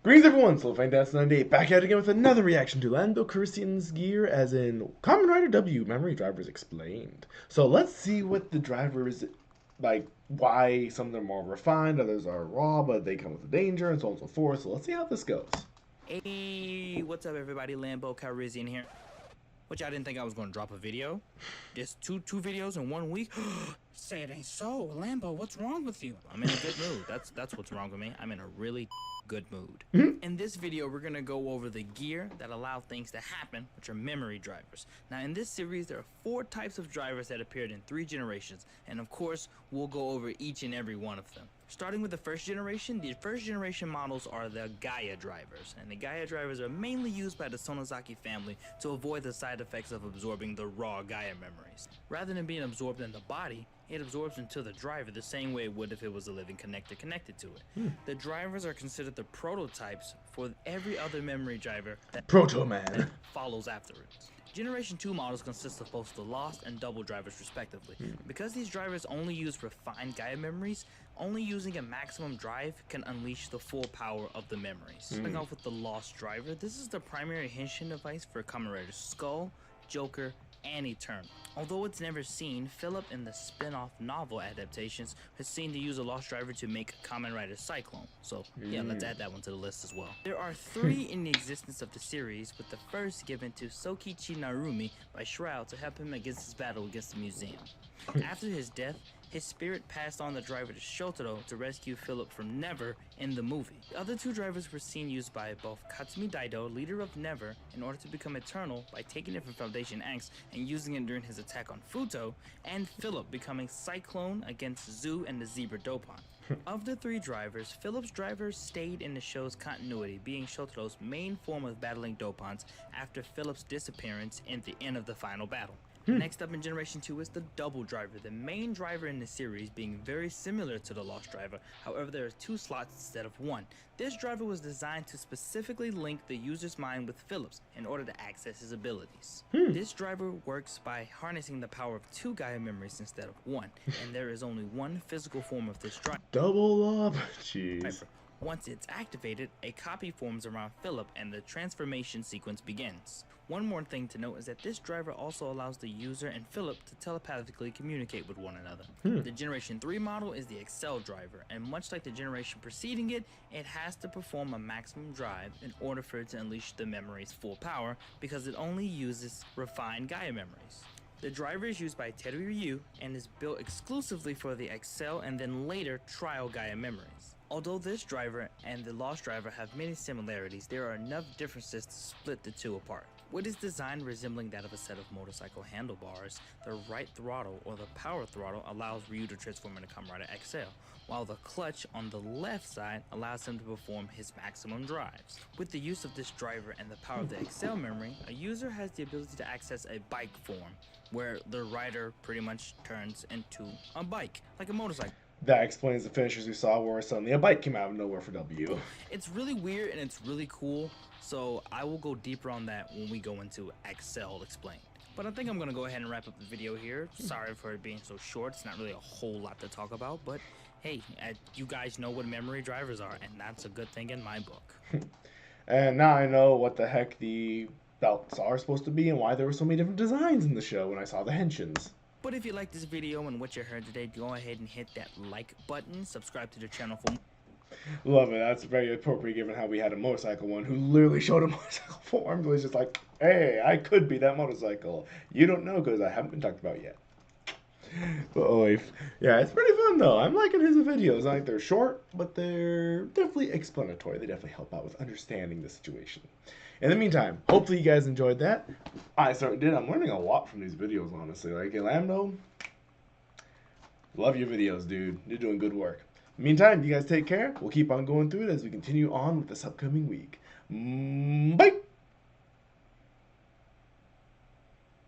Greetings everyone, SlowFangDance98 back at it again with another reaction to Lando Calrissian's gear, as in Kamen Rider W, Memory Drivers Explained. So let's see what the drivers, like, why some of them are refined, others are raw, but they come with a danger, and so on and so forth. So let's see how this goes. Hey, what's up everybody, Lambo Calrissian here. Which I didn't think I was going to drop a video. Just two videos in 1 week. Say it ain't so. Lambo, what's wrong with you? I'm in a good mood. That's what's wrong with me. I'm in a really good mood. In this video, we're going to go over the gear that allow things to happen, which are memory drivers. Now, in this series, there are 4 types of drivers that appeared in 3 generations. And of course, we'll go over each and every one of them. Starting with the first generation models are the Gaia drivers, and the Gaia drivers are mainly used by the Sonozaki family to avoid the side effects of absorbing the raw Gaia memories. Rather than being absorbed in the body, it absorbs into the driver the same way it would if it was a living connected to it. The drivers are considered the prototypes for every other memory driver that Proto-Man follows afterwards. Generation 2 models consist of both the lost and double drivers respectively. Because these drivers only use refined Gaia memories, only using a maximum drive can unleash the full power of the memories. Starting off with the lost driver, this is the primary henshin device for Kamen Rider Skull, Joker, and Eternal. Although it's never seen, Philip in the spin-off novel adaptations has seen to use a lost driver to make Kamen Rider Cyclone. So yeah, let's add that one to the list as well. There are 3 in the existence of the series, with the first given to Sokichi Narumi by Shroud to help him against his battle against the museum. After his death, his spirit passed on the driver to Shotaro to rescue Philip from Never in the movie. The other 2 drivers were seen used by both Katsumi Daido, leader of Never, in order to become eternal by taking it from Foundation X and using it during his attack on Futo, and Philip becoming Cyclone against Zu and the Zebra Dopon. Of the 3 drivers, Philip's driver stayed in the show's continuity, being Shotaro's main form of battling Dopons after Philip's disappearance at the end of the final battle. Next up in Generation 2 is the double driver, the main driver in the series being very similar to the lost driver. However, there are 2 slots instead of 1. This driver was designed to specifically link the user's mind with Philip's in order to access his abilities. This driver works by harnessing the power of 2 Gaia memories instead of 1, and there is only 1 physical form of this driver. double up. Jeez. Once it's activated, a copy forms around Philip and the transformation sequence begins. One more thing to note is that this driver also allows the user and Philip to telepathically communicate with one another. The Generation 3 model is the Excel driver, and much like the generation preceding it, it has to perform a maximum drive in order for it to unleash the memory's full power, because it only uses refined Gaia memories. The driver is used by Teru Ryu and is built exclusively for the Excel and then later Trial Gaia memories. Although this driver and the lost driver have many similarities, there are enough differences to split the 2 apart. With its design resembling that of a set of motorcycle handlebars, the right throttle or the power throttle allows Ryu to transform into Kamen Rider XL, while the clutch on the left side allows him to perform his maximum drives. With the use of this driver and the power of the XL memory, a user has the ability to access a bike form, where the rider pretty much turns into a bike, like a motorcycle. That explains the finishers we saw where suddenly a bike came out of nowhere for W. It's really weird and it's really cool, so I will go deeper on that when we go into Excel Explained. But I think I'm going to go ahead and wrap up the video here. Sorry for it being so short. It's not really a whole lot to talk about, but hey, you guys know what memory drivers are, and that's a good thing in my book. And now I know what the heck the belts are supposed to be and why there were so many different designs in the show when I saw the henshins. But if you like this video and what you heard today, go ahead and hit that like button, subscribe to the channel for more. Love it. That's very appropriate given how we had a motorcycle one who literally showed a motorcycle form. It was just like, hey, I could be that motorcycle. You don't know because I haven't been talked about yet. But yeah, it's pretty fun though. I'm liking his videos. Like, they're short, but they're definitely explanatory. They definitely help out with understanding the situation. In the meantime, hopefully you guys enjoyed that. I certainly did. I'm learning a lot from these videos, honestly. Like, Lando, love your videos, dude. You're doing good work. Meantime, you guys take care. We'll keep on going through it as we continue on with this upcoming week. Bye!